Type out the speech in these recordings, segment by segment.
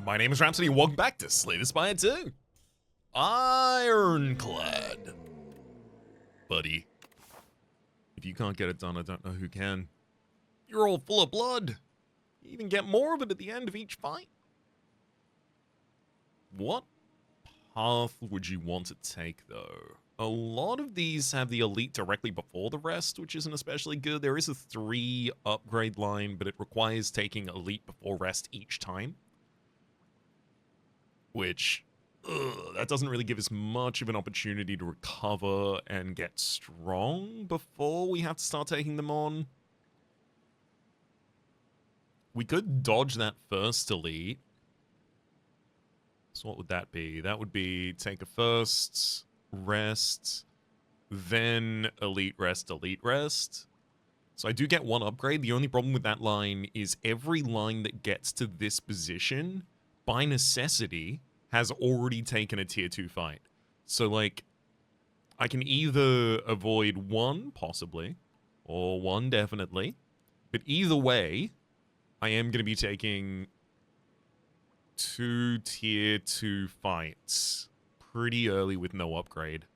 My name is Rhapsody, and welcome back to Spire 2. Ironclad. Buddy. If you can't get it done, I don't know who can. You're all full of blood. You even get more of it at the end of each fight. What path would you want to take, though? A lot of these have the elite directly before the rest, which isn't especially good. There is a 3 upgrade line, but it requires taking elite before rest each time. Which, that doesn't really give us much of an opportunity to recover and get strong before we have to start taking them on. We could dodge that first elite. So what would that be? That would be take a first, rest, then elite rest, elite rest. So I do get 1 upgrade. The only problem with that line is every line that gets to this position, by necessity, has already taken a tier 2 fight. So, like, I can either avoid 1, possibly, or 1, definitely. But either way, I am going to be taking 2 tier 2 fights pretty early with no upgrade.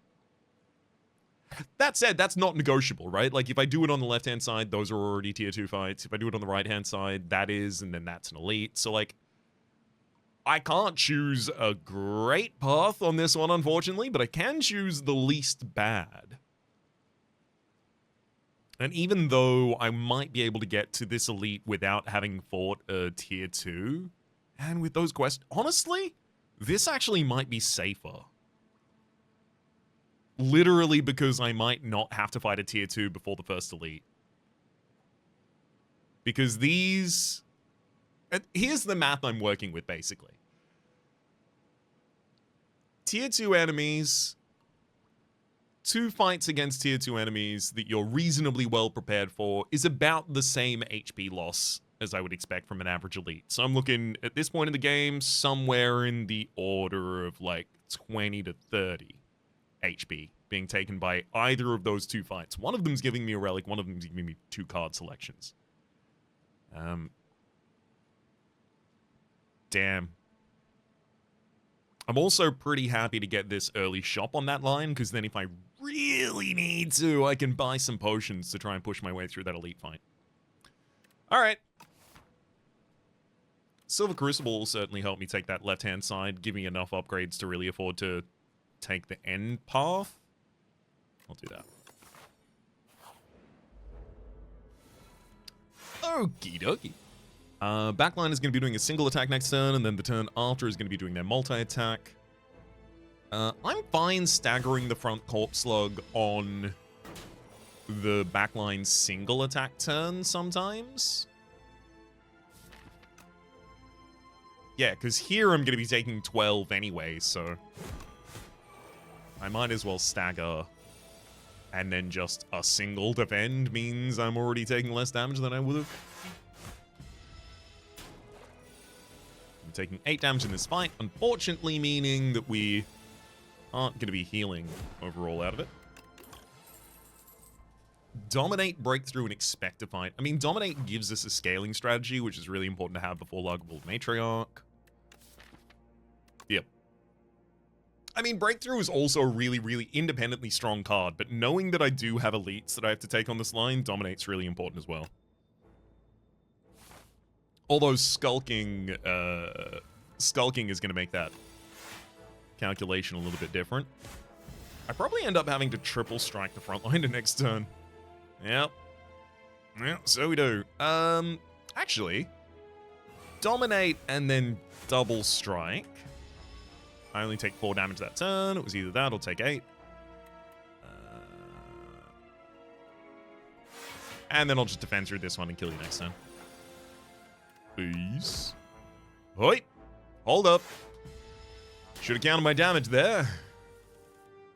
That said, that's not negotiable, right? Like, if I do it on the left-hand side, those are already tier 2 fights. If I do it on the right-hand side, that is, and then that's an elite. So, like, I can't choose a great path on this one, unfortunately, but I can choose the least bad. And even though I might be able to get to this elite without having fought a tier 2, and with those quests, honestly, this actually might be safer. Literally because I might not have to fight a tier 2 before the first elite. Because these... Here's the math I'm working with, basically. Tier 2 enemies, 2 fights against tier 2 enemies that you're reasonably well prepared for is about the same HP loss as I would expect from an average elite. So I'm looking, at this point in the game, somewhere in the order of like 20 to 30 HP being taken by either of those 2 fights. One of them's giving me a relic, one of them's giving me 2 card selections. Damn. I'm also pretty happy to get this early shop on that line, because then if I really need to, I can buy some potions to try and push my way through that elite fight. Alright. Silver Crucible will certainly help me take that left-hand side, give me enough upgrades to really afford to take the end path. I'll do that. Okie dokie. Backline is going to be doing a single attack next turn, and then the turn after is going to be doing their multi-attack. I'm fine staggering the front Corpse Slug on the backline single attack turn sometimes. Yeah, because here I'm going to be taking 12 anyway, so I might as well stagger. And then just a single defend means I'm already taking less damage than I would have. I'm taking 8 damage in this fight, unfortunately meaning that we aren't going to be healing overall out of it. Dominate, Breakthrough, and Expect to fight. I mean, Dominate gives us a scaling strategy, which is really important to have before Largable Matriarch. Yep. I mean, Breakthrough is also a really, really independently strong card, but knowing that I do have elites that I have to take on this line, Dominate's really important as well. Although skulking is going to make that calculation a little bit different. I probably end up having to triple strike the front line to next turn. Yep. Yeah, so we do. Actually, Dominate and then double strike. I only take 4 damage that turn. It was either that or take 8. And then I'll just defend through this one and kill you next turn. Peace. Hoi! Hold up. Should have counted my damage there.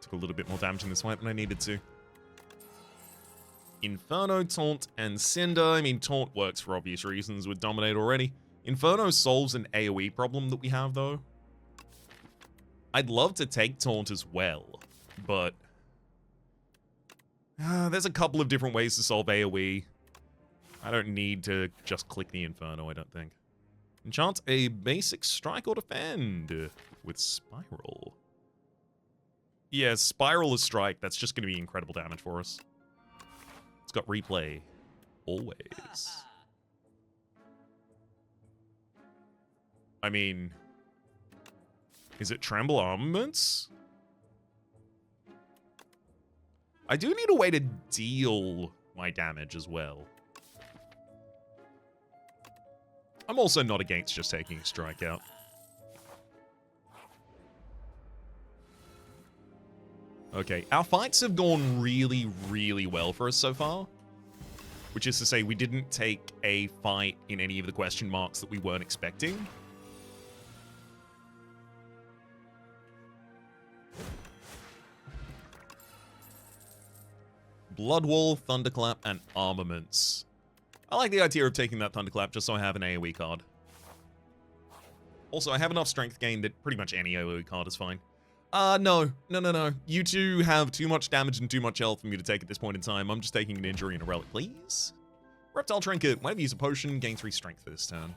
Took a little bit more damage in this fight than I needed to. Inferno, Taunt, and Cinder. I mean, Taunt works for obvious reasons with Dominate already. Inferno solves an AoE problem that we have, though. I'd love to take Taunt as well, but there's a couple of different ways to solve AoE. I don't need to just click the Inferno, I don't think. Enchant a basic strike or defend with Spiral. Yeah, Spiral is strike. That's just going to be incredible damage for us. It's got replay. Always. I mean, is it Tremble Armaments? I do need a way to deal my damage as well. I'm also not against just taking a strike out. Okay, our fights have gone really, really well for us so far. Which is to say, we didn't take a fight in any of the question marks that we weren't expecting. Bloodwall, Thunderclap, and Armaments. I like the idea of taking that Thunderclap just so I have an AoE card. Also, I have enough strength gain that pretty much any AoE card is fine. No. You two have too much damage and too much health for me to take at this point in time. I'm just taking an injury and a relic, please. Reptile Trinket. Whenever you use a potion, gain 3 strength for this turn.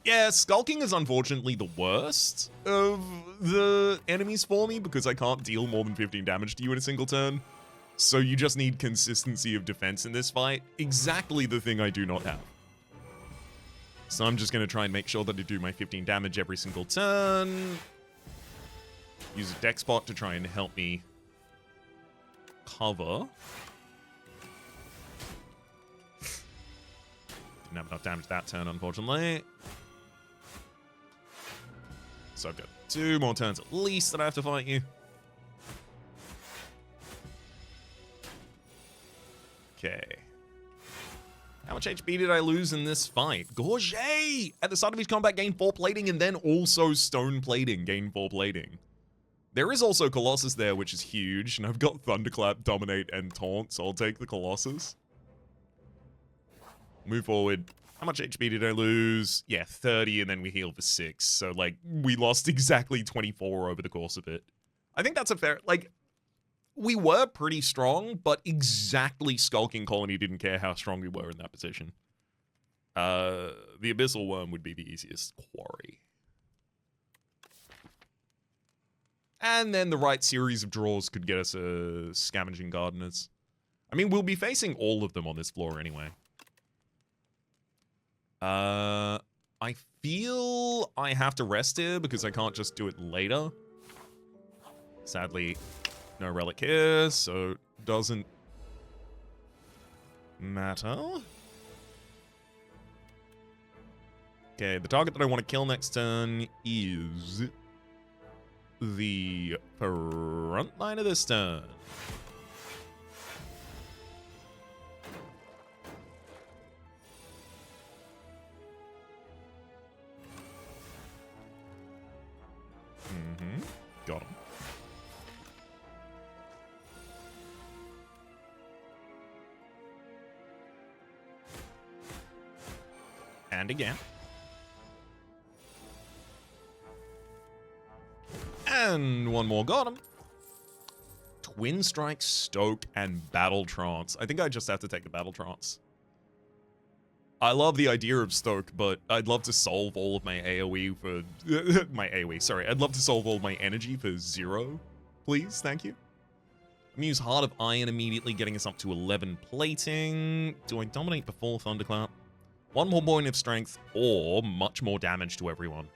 Yeah, Skulking is unfortunately the worst of the enemies for me because I can't deal more than 15 damage to you in a single turn. So you just need consistency of defense in this fight. Exactly the thing I do not have. So I'm just going to try and make sure that I do my 15 damage every single turn. Use a deck spot to try and help me cover. Didn't have enough damage that turn, unfortunately. So I've got 2 more turns at least that I have to fight you. Okay. How much HP did I lose in this fight? Gorge! At the start of each combat, gain 4 plating, and then also stone plating, gain 4 plating. There is also Colossus there, which is huge, and I've got Thunderclap, Dominate, and Taunt, so I'll take the Colossus. Move forward. How much HP did I lose? Yeah, 30, and then we heal for 6. So, like, we lost exactly 24 over the course of it. I think that's a fair... Like, we were pretty strong, but exactly Skulking Colony didn't care how strong we were in that position. The Abyssal Worm would be the easiest quarry. And then the right series of draws could get us a Scavenging Gardeners. I mean, we'll be facing all of them on this floor anyway. I feel I have to rest here because I can't just do it later. Sadly, no relic here, so doesn't matter. Okay, the target that I want to kill next turn is the front line of this turn. Got him. And again. And one more, got him. Twin Strike, Stoke, and Battle Trance. I think I just have to take the Battle Trance. I love the idea of Stoke, but I'd love to solve all of my AoE for... my AoE, sorry. I'd love to solve all my energy for 0. Please, thank you. I'm gonna use Heart of Iron immediately, getting us up to 11 plating. Do I dominate before Thunderclap? 1 more point of strength, or much more damage to everyone.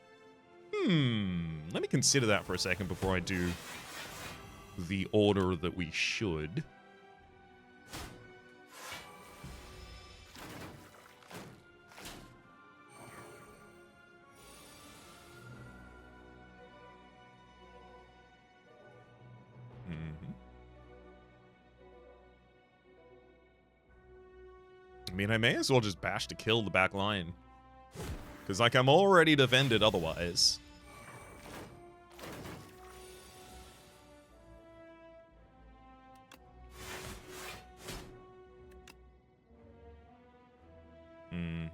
Let me consider that for a second before I do the order that we should. I mean, I may as well just bash to kill the back line. Because, like, I'm already defended otherwise. I'm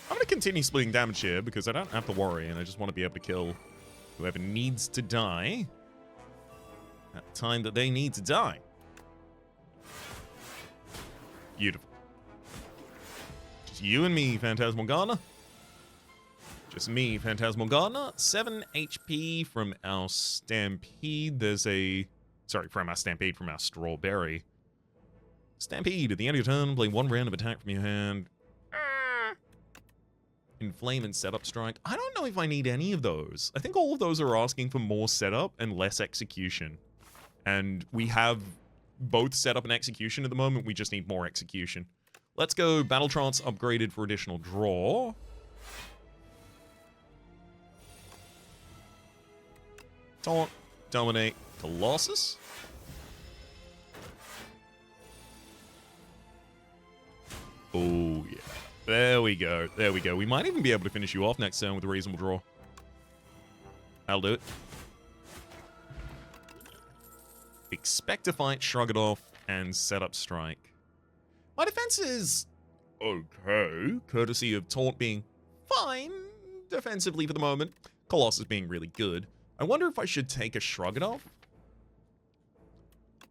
going to continue splitting damage here because I don't have to worry and I just want to be able to kill whoever needs to die at the time that they need to die. Beautiful. Just you and me, Phantasmal. Just me, Phantasmal. 7 HP from our Stampede. There's a... Sorry, from our Stampede, from our Strawberry. Stampede. At the end of your turn, play 1 round of attack from your hand. Inflame and Setup Strike. I don't know if I need any of those. I think all of those are asking for more setup and less execution. And we have both setup and execution at the moment. We just need more execution. Let's go Battle Trance upgraded for additional draw. Taunt, Dominate, Colossus. Oh, yeah. There we go. There we go. We might even be able to finish you off next turn with a reasonable draw. That'll do it. Expect to fight, shrug it off, and set up strike. My defense is okay, courtesy of Taunt being fine defensively for the moment. Colossus being really good. I wonder if I should take a shrug it off.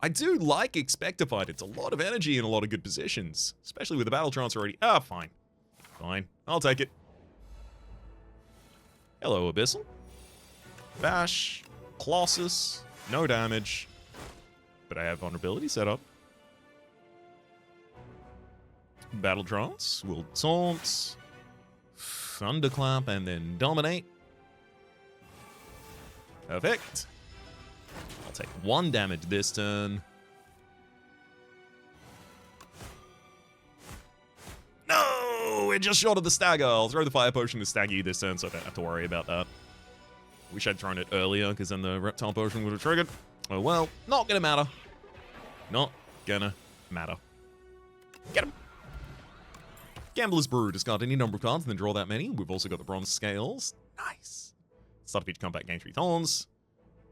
I do like Expectified. It's a lot of energy in a lot of good positions, especially with the Battle Trance already. Ah, fine. Fine. I'll take it. Hello, Abyssal. Bash. Colossus. No damage. But I have vulnerability set up. Battle Trance. Will taunt. Thunderclap and then dominate. Perfect. I'll take 1 damage this turn. No! We're just short of the stagger. I'll throw the fire potion to stagger you this turn, so I don't have to worry about that. Wish I'd thrown it earlier, because then the reptile potion would have triggered. Oh well, not gonna matter. Not gonna matter. Get him! Gambler's Brew. Discard any number of cards and then draw that many. We've also got the bronze scales. Nice. Start feature combat, gain 3 thorns.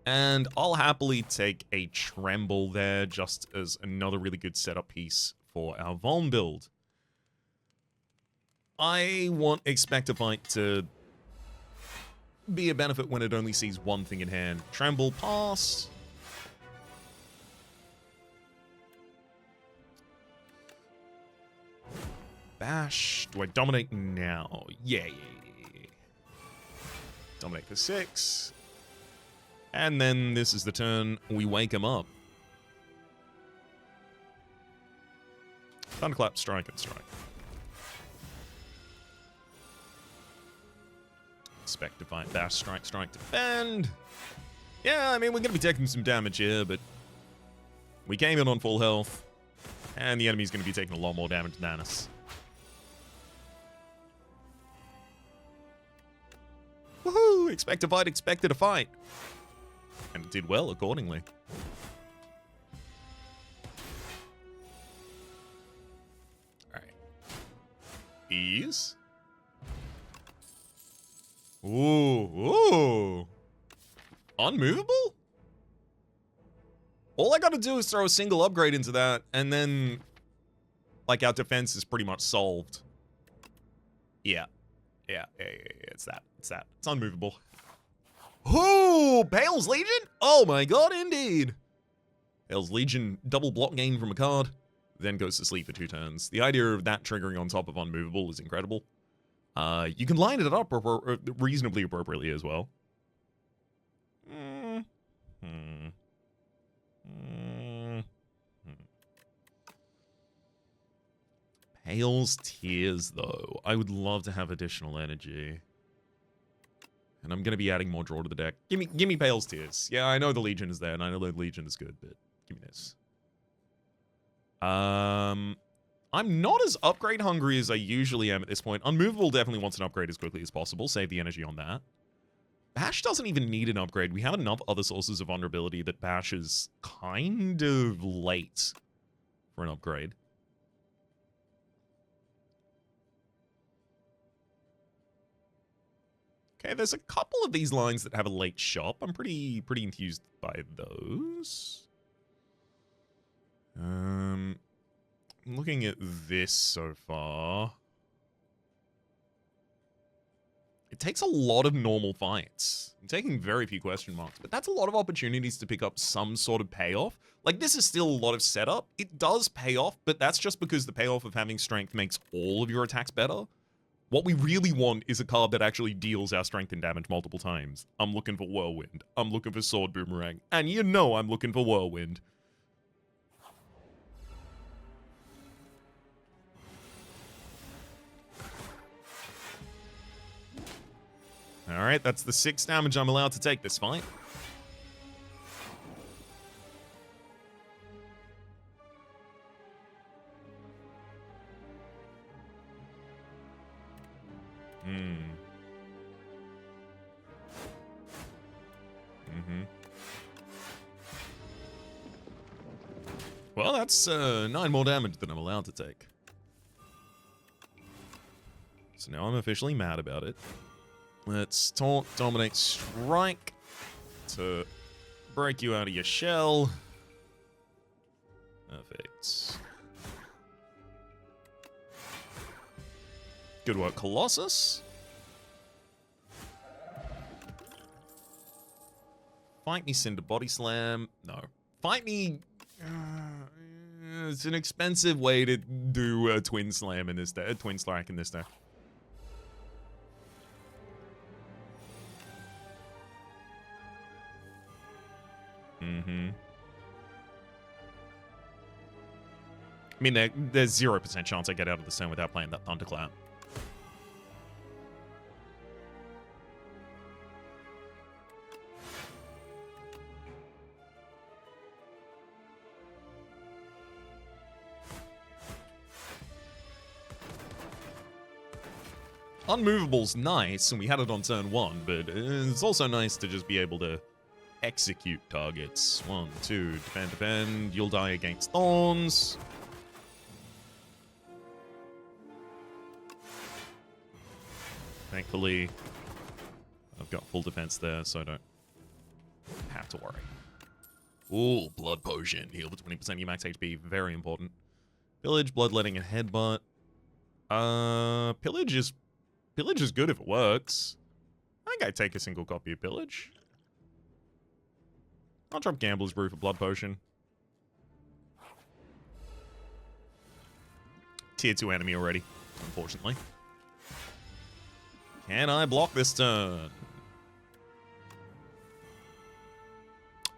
And I'll happily take a Tremble there just as another really good setup piece for our Vuln build. I want Expectified to be a benefit when it only sees one thing in hand. Tremble, pass. Bash. Do I dominate now? Yeah. Dominate for 6. And then this is the turn we wake him up. Thunderclap, strike, and strike. Expectified, bash, strike, strike, defend. Yeah, I mean, we're going to be taking some damage here, but we came in on full health, and the enemy's going to be taking a lot more damage than us. Woohoo! Expectified, expected to fight. And it did well accordingly. Alright. Ease. Ooh. Unmovable? All I gotta do is throw a single upgrade into that, and then, like, our defense is pretty much solved. Yeah, it's that. It's unmovable. Ooh, Pale's Legion? Oh my god, indeed. Pale's Legion, double block gain from a card, then goes to sleep for 2 turns. The idea of that triggering on top of unmovable is incredible. You can line it up reasonably appropriately as well. Pale's Tears, though. I would love to have additional energy. And I'm going to be adding more draw to the deck. Give me Pale's Tears. Yeah, I know the Legion is there, and I know the Legion is good, but give me this. I'm not as upgrade hungry as I usually am at this point. Unmovable definitely wants an upgrade as quickly as possible. Save the energy on that. Bash doesn't even need an upgrade. We have enough other sources of vulnerability that Bash is kind of late for an upgrade. Okay, there's a couple of these lines that have a late shop. I'm pretty enthused by those. Looking at this so far, takes a lot of normal fights. I'm taking very few question marks, but that's a lot of opportunities to pick up some sort of payoff. Like, this is still a lot of setup. It does pay off, but that's just because the payoff of having strength makes all of your attacks better. What we really want is a card that actually deals our strength and damage multiple times. I'm looking for Whirlwind. I'm looking for Sword Boomerang. And you know I'm looking for Whirlwind. Alright, that's the 6 damage I'm allowed to take this fight. Well, that's 9 more damage than I'm allowed to take. So now I'm officially mad about it. Let's taunt, dominate, strike to break you out of your shell. Perfect. Good work, Colossus. Fight me, Cinder Body Slam. No. Fight me. It's an expensive way to do a Twin Slam in this deck. A Twin Strike in this deck. I mean, there's 0% chance I get out of the zone without playing that Thunderclap. Unmovable's nice, and we had it on turn 1, but it's also nice to just be able to execute targets. 1, 2, defend, you'll die against thorns. Thankfully, I've got full defense there, so I don't have to worry. Ooh, Blood Potion. Heal for 20% of your max HP. Very important. Pillage, Bloodletting, and Headbutt. Pillage is good if it works. I think I'd take a single copy of Pillage. I'll drop Gambler's Brew for Blood Potion. Tier 2 enemy already, unfortunately. Can I block this turn?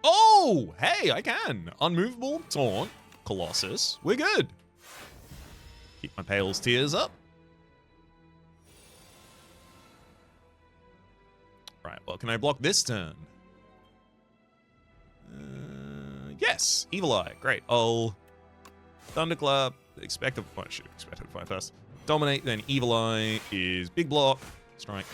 Oh, hey, I can. Unmovable, Taunt, Colossus. We're good. Keep my Pale's Tears up. Right, well, can I block this turn? Yes, Evil Eye. Great. I'll Thunderclap. Expect to fight first. Dominate, then Evil Eye is big block. Strike.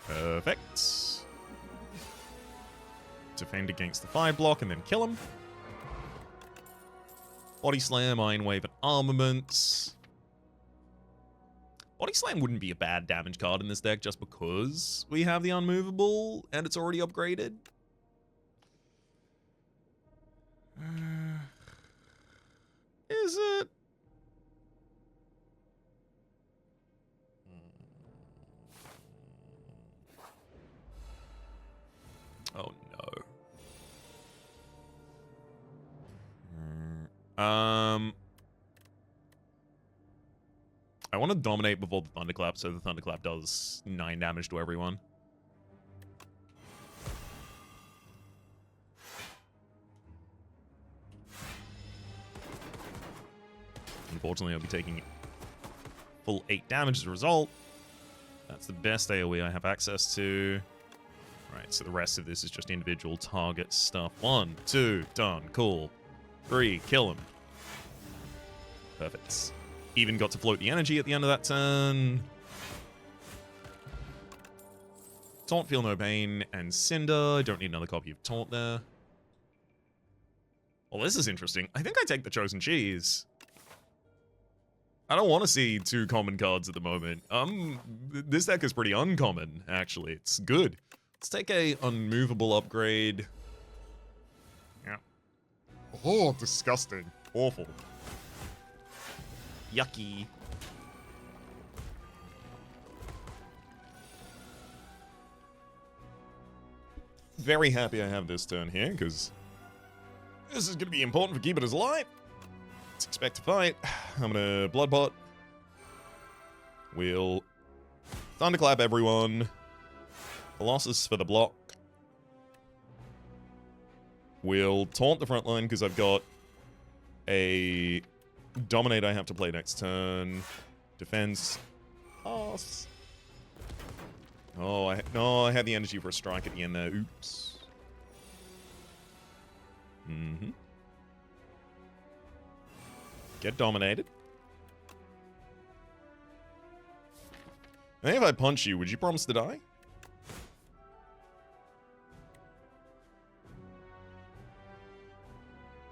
Perfect. Defend against the 5 block and then kill him. Body Slam, Iron Wave, and Armaments. Body Slam wouldn't be a bad damage card in this deck just because we have the Unmovable and it's already upgraded. Is it? Oh no. I want to dominate before the Thunderclap, so the Thunderclap does 9 damage to everyone. Unfortunately, I'll be taking full 8 damage as a result. That's the best AoE I have access to. Right, so the rest of this is just individual target stuff. 1, 2, done, cool. 3, kill him. Perfect. Even got to float the energy at the end of that turn. Taunt, Feel No Pain, and Cinder. I don't need another copy of Taunt there. Well, this is interesting. I think I take the Chosen Cheese. I don't want to see 2 common cards at the moment. This deck is pretty uncommon, actually. It's good. Let's take a Unmovable upgrade. Yeah. Oh, disgusting. Awful. Yucky. Very happy I have this turn here, because this is going to be important for keeping us alive. Let's expect to fight. I'm going to Bloodbot. We'll Thunderclap everyone. Colossus for the block. We'll taunt the front line because I've got a Dominate I have to play next turn. Defense. Pass. Oh, I had the energy for a strike at the end there. Oops. Mm-hmm. Get dominated. I think if I punch you, would you promise to die?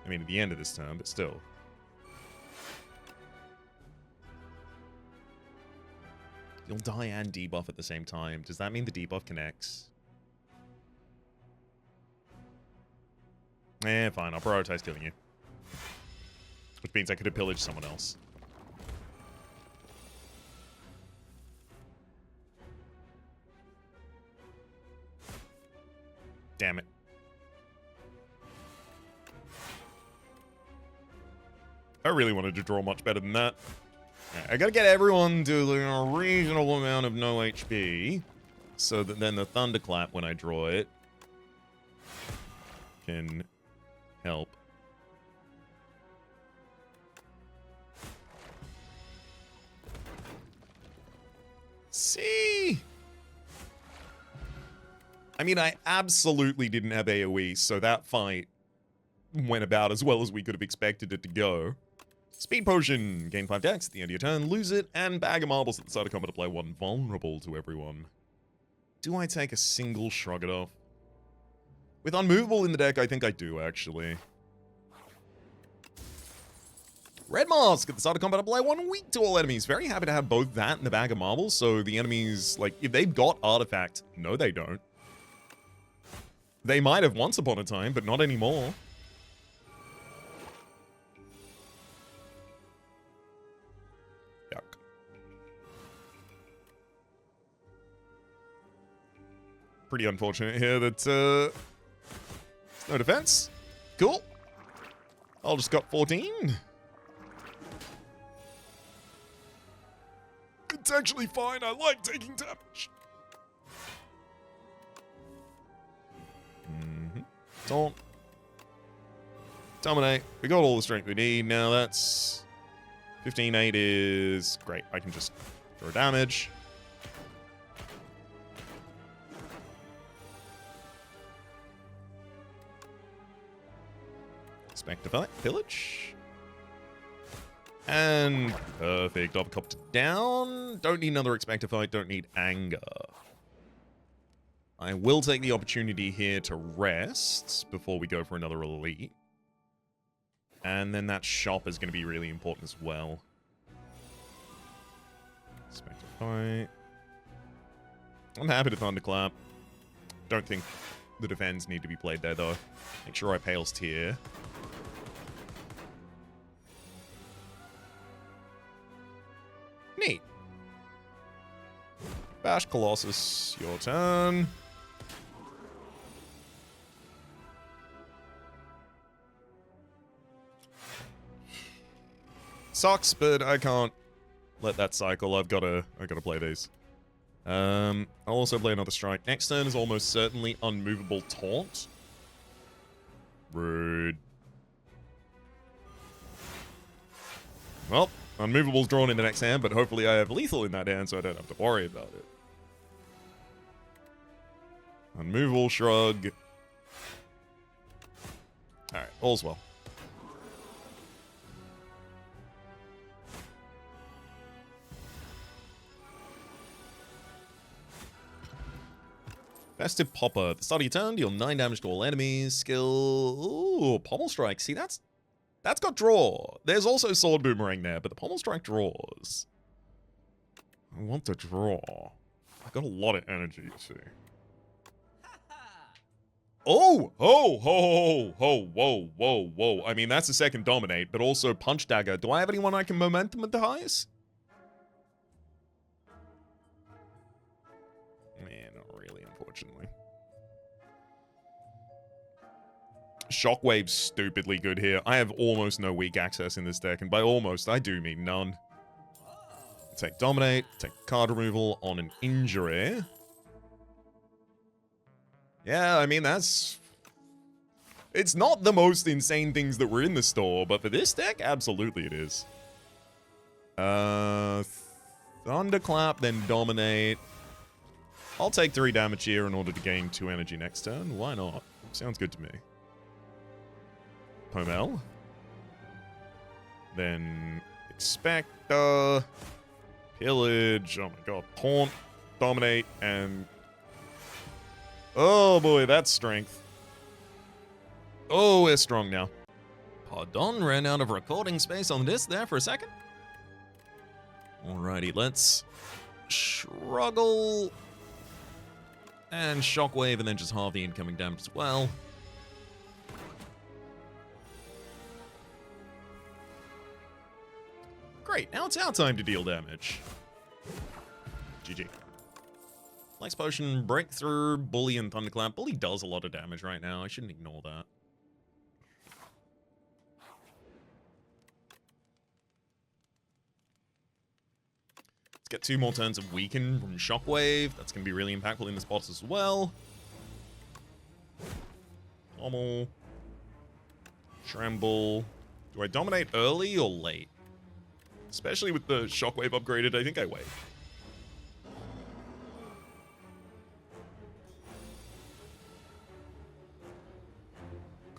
I mean, at the end of this turn, but still. You'll die and debuff at the same time. Does that mean the debuff connects? Eh, fine. I'll prioritize killing you. Which means I could have pillaged someone else. Damn it. I really wanted to draw much better than that. Right, I gotta get everyone to a reasonable amount of no HP, so that then the Thunderclap, when I draw it, can help. See? I mean, I absolutely didn't have AoE, so that fight went about as well as we could have expected it to go. Speed Potion. Gain 5 dex at the end of your turn. Lose it. And Bag of Marbles at the start of combat. Apply 1 vulnerable to everyone. Do I take a single Shrug It Off? With Unmovable in the deck, I think I do, actually. Red Mask at the start of combat. Apply 1 weak to all enemies. Very happy to have both that and the Bag of Marbles. So the enemies, like, if they've got Artifact, no they don't. They might have once upon a time, but not anymore. Pretty unfortunate here that, no defense. Cool. I'll just got 14. It's actually fine. I like taking damage. Taunt. Dominate. We got all the strength we need. Now that's 15-8 is great. I can just throw damage. Expect to fight. Pillage. And perfect. Copter down. Don't need another expect to fight. Don't need anger. I will take the opportunity here to rest before we go for another elite. And then that shop is going to be really important as well. Expect to fight. I'm happy to Thunderclap. Don't think the defense need to be played there, though. Make sure I Pale's Tear. Neat. Bash Colossus, your turn. Sucks, but I can't let that cycle. I gotta play these. I'll also play another strike. Next turn is almost certainly Unmovable Taunt. Rude. Well, Unmovable's drawn in the next hand, but hopefully I have Lethal in that hand, so I don't have to worry about it. Unmovable, Shrug. Alright, all's well. Festive Popper. At the start of your turn, deal 9 damage to all enemies. Skill... Ooh, Pommel Strike. See, that's got draw. There's also Sword Boomerang there, but the Pommel Strike draws. I want to draw. I've got a lot of energy, you see. Oh, oh, oh, oh, whoa, whoa, whoa. I mean, that's a second dominate, but also punch dagger. Do I have anyone I can momentum at the highest? Man, not really, unfortunately. Shockwave's stupidly good here. I have almost no weak access in this deck, and by almost, I do mean none. Take dominate, take card removal on an injury. Yeah, I mean, that's... It's not the most insane things that were in the store, but for this deck, absolutely it is. Thunderclap, then dominate. I'll take 3 damage here in order to gain 2 energy next turn. Why not? Sounds good to me. Pomel. Then Expector. Pillage. Oh my god. Taunt. Dominate. And... oh boy, that's strength. Oh, we're strong now. Pardon, ran out of recording space on this there for a second. Alrighty, let's struggle. And Shockwave, and then just halve the incoming damage as well. Great, now it's our time to deal damage. GG. Flex Potion, Breakthrough, Bully, and Thunderclap. Bully does a lot of damage right now. I shouldn't ignore that. Let's get 2 more turns of Weaken from Shockwave. That's going to be really impactful in this boss as well. Normal. Tremble. Do I dominate early or late? Especially with the Shockwave upgraded, I think I wait.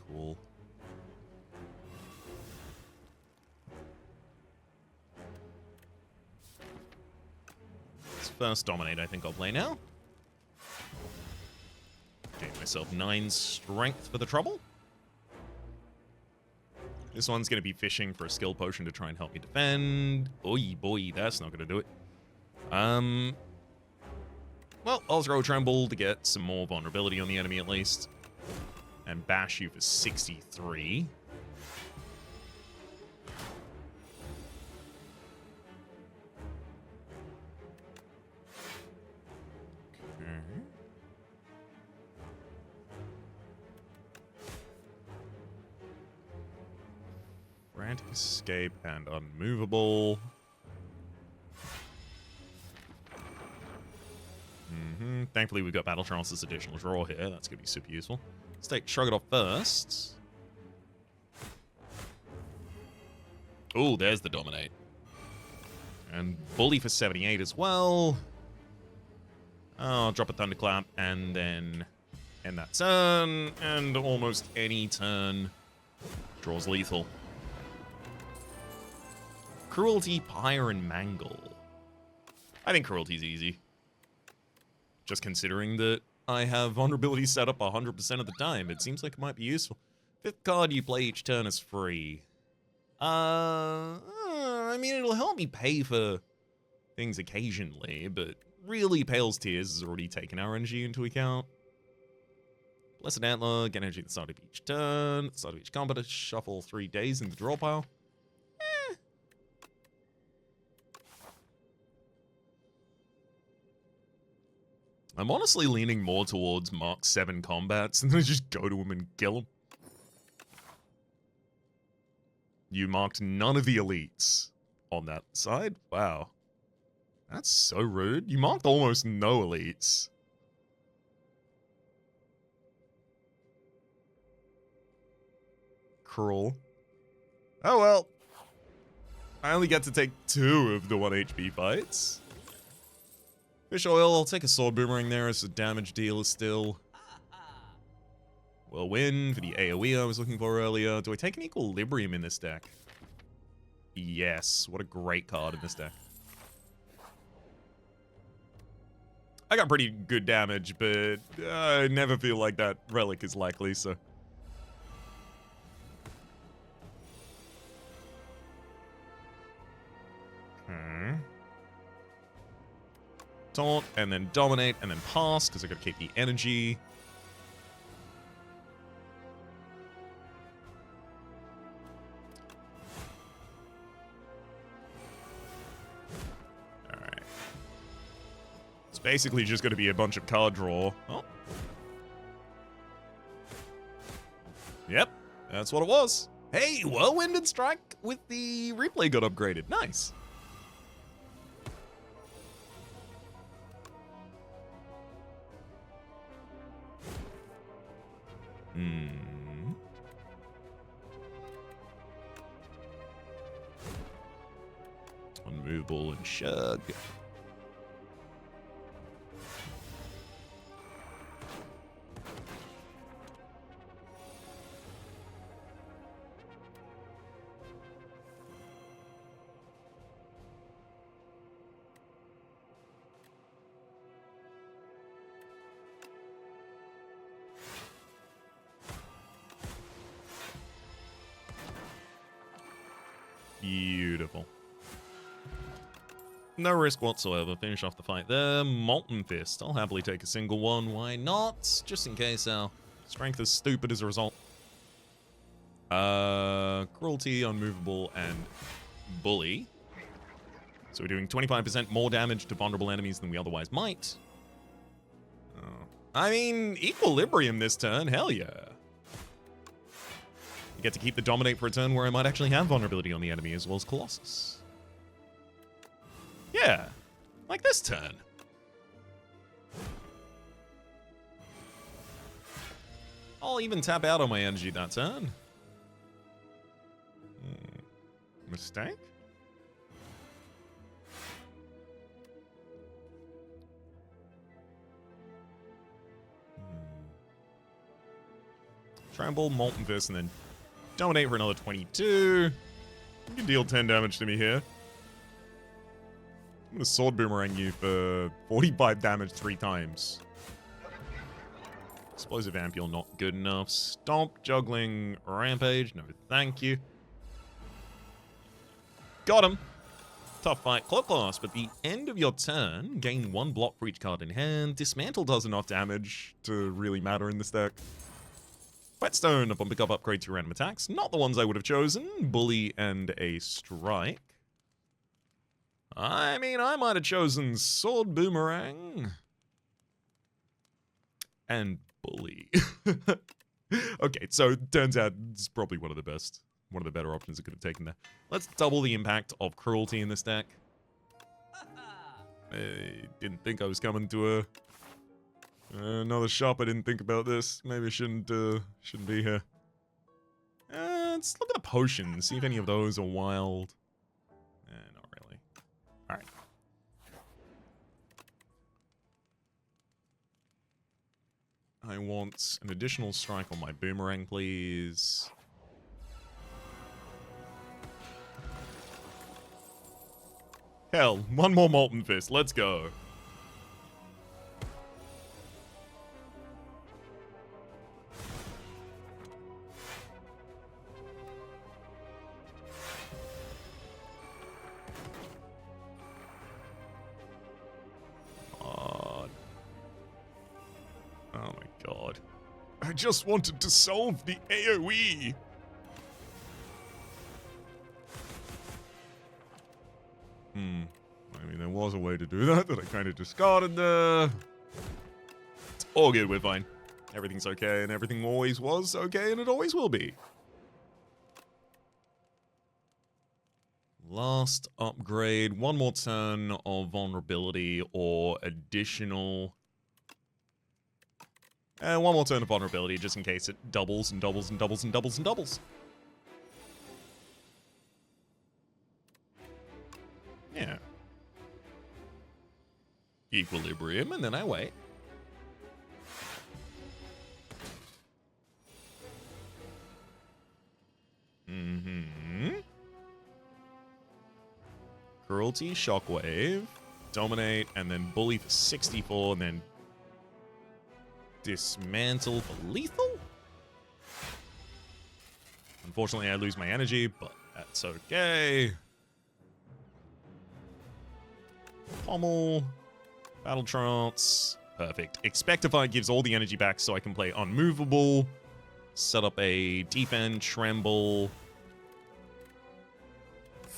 Cool. Let's first dominate, I think I'll play now. Gain myself 9 strength for the trouble. This one's going to be fishing for a skill potion to try and help me defend. Boy, boy, that's not going to do it. Well, I'll throw a Tremble to get some more vulnerability on the enemy at least. And bash you for 63. Okay. Frantic Escape and Unmovable. Thankfully, we've got Battle Trance as additional draw here. That's going to be super useful. Let's take Shrug It Off first. Oh, there's the Dominate. And Bully for 78 as well. I'll drop a Thunderclap and then end that turn. And almost any turn draws lethal. Cruelty, Pyre, and Mangle. I think Cruelty's easy. Just considering that I have vulnerability set up 100% of the time, it seems like it might be useful. 5th card you play each turn is free. I mean, it'll help me pay for things occasionally, but really Pale's Tears has already taken our energy into account. Blessed Antler, get energy at the start of each turn. At the start of each combat, shuffle 3 days in the draw pile. I'm honestly leaning more towards Mark 7 combats and then just go to him and kill him. You marked none of the elites on that side? Wow. That's so rude. You marked almost no elites. Cruel. Oh well. I only get to take 2 of the 1 HP fights. Fish Oil, I'll take a Sword Boomerang there as a damage dealer still. We'll win for the AoE I was looking for earlier. Do I take an Equilibrium in this deck? Yes. What a great card in this deck. I got pretty good damage, but I never feel like that relic is likely, so... Taunt, and then Dominate, and then Pass, because I gotta keep the energy. Basically just going to be a bunch of card draw. Oh. Yep, that's what it was. Hey, Whirlwind and Strike with the replay got upgraded. Nice. Unmovable and Shug. Beautiful. No risk whatsoever. Finish off the fight there. Molten Fist. I'll happily take a single one. Why not? Just in case our strength is stupid as a result. Cruelty, Unmovable, and Bully. So we're doing 25% more damage to vulnerable enemies than we otherwise might. Oh. I mean, Equilibrium this turn. Hell yeah. You get to keep the Dominate for a turn where I might actually have vulnerability on the enemy as well as Colossus. Yeah, like this turn. I'll even tap out on my energy that turn. Mistake? Tremble, Molten Fist, and then Dominate for another 22. You can deal 10 damage to me here. I'm gonna Sword Boomerang you for 45 damage 3 times. Explosive Ampule not good enough. Stomp, Juggling, Rampage, no thank you. Got him. Tough fight, Cloak Loss, but at the end of your turn, gain 1 block for each card in hand. Dismantle does enough damage to really matter in this deck. Whetstone upon pick up upgrade to random attacks. Not the ones I would have chosen. Bully and a Strike. I mean, I might have chosen Sword Boomerang. And Bully. Okay, so it turns out it's probably one of the better options I could have taken there. Let's double the impact of Cruelty in this deck. I didn't think I was coming to another shop. I didn't think about this. Maybe I shouldn't be here. Let's look at the potions, see if any of those are wild. Not really. Alright. I want an additional strike on my boomerang, please. Hell, one more Molten Fist. Let's go. I just wanted to solve the AoE. I mean, there was a way to do that I kind of discarded there. It's all good, we're fine. Everything's okay, and everything always was okay, and it always will be. Last upgrade. One more turn of vulnerability or additional... one more turn of vulnerability, just in case it doubles and doubles and doubles and doubles and doubles. Yeah. Equilibrium, and then I wait. Cruelty, Shockwave, Dominate, and then Bully for 64, and then Dismantle for lethal? Unfortunately, I lose my energy, but that's okay. Pommel. Battle Trance. Perfect. Expectify gives all the energy back so I can play Unmovable. Set up a Defend, Tremble.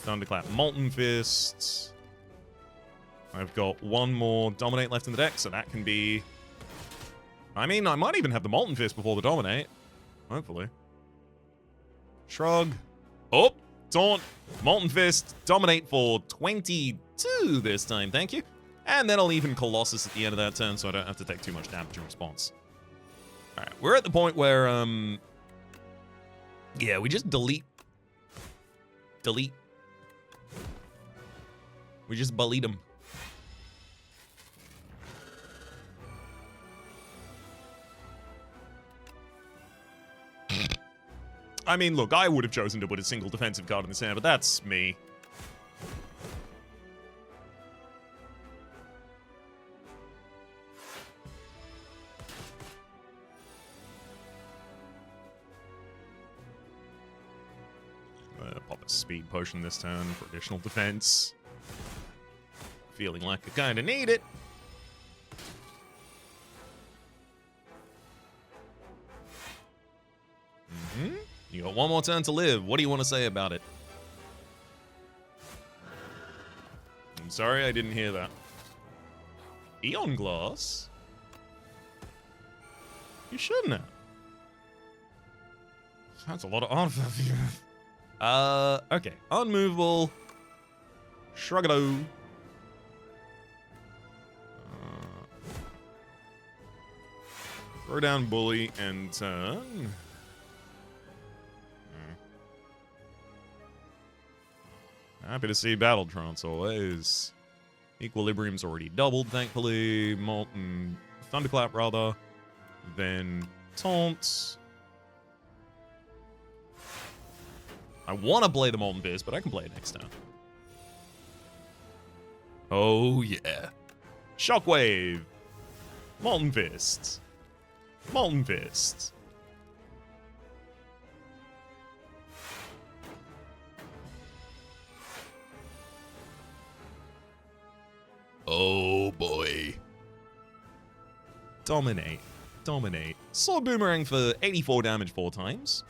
Thunderclap, Molten Fists. I've got one more Dominate left in the deck, so that can be... I mean, I might even have the Molten Fist before the Dominate. Hopefully. Shrug. Oh! Taunt. Molten Fist. Dominate for 22 this time, thank you. And then I'll even Colossus at the end of that turn, so I don't have to take too much damage in response. Alright, we're at the point where, yeah, we just delete. Delete. We just delete them. I mean, look, I would have chosen to put a single defensive card in this hand, but that's me. Pop a speed potion this turn for additional defense. Feeling like I kind of need it. You got one more turn to live. What do you want to say about it? I'm sorry, I didn't hear that. Eon Glass? You shouldn't have. That's a lot of artifacts. Okay. Unmovable. Shrugado. Throw down Bully and turn. Happy to see Battle Trance always. Equilibrium's already doubled, thankfully. Molten Thunderclap, rather. Then Taunt. I want to play the Molten Fist, but I can play it next turn. Oh, yeah. Shockwave. Molten Fist. Molten Fist. Oh, boy. Dominate. Dominate. Sword Boomerang for 84 damage 4 times.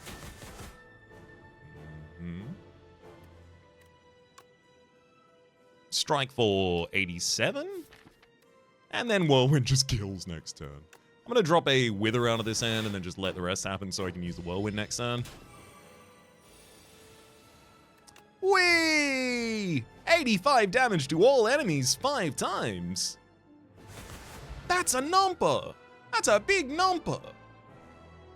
Strike for 87. And then Whirlwind just kills next turn. I'm going to drop a Wither out of this hand and then just let the rest happen so I can use the Whirlwind next turn. Whee! 85 damage to all enemies 5 times. That's a number. That's a big number.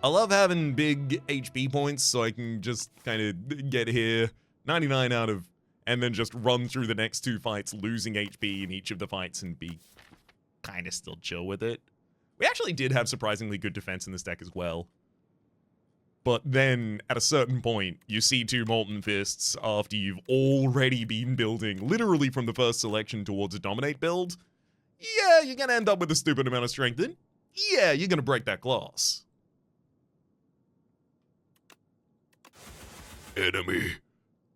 I love having big HP points so I can just kind of get here. 99 out of... and then just run through the next 2 fights, losing HP in each of the fights and be kind of still chill with it. We actually did have surprisingly good defense in this deck as well. But then, at a certain point, you see 2 Molten Fists after you've already been building, literally from the first selection towards a Dominate build. Yeah, you're gonna end up with a stupid amount of strength, and yeah, you're gonna break that glass. Enemy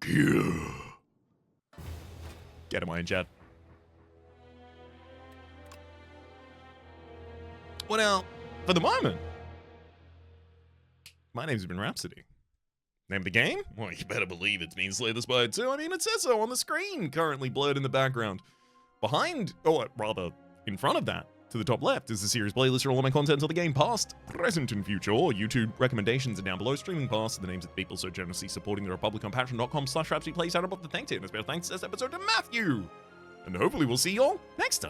kill. Get him, Iron Chat. Well, now, for the moment, my name's been Rhapsody. Name of the game? Well, you better believe it's been Slay the Spire 2. I mean, it says so on the screen, currently blurred in the background. Behind, or rather, in front of that, to the top left, is the series playlist for all of my content of the game, past, present, and future. YouTube recommendations are down below. Streaming past the names of the people so generously supporting the Republic on patreon.com/Rhapsody Plays out above the thank you. And a special thanks this episode to Matthew. And hopefully we'll see you all next time.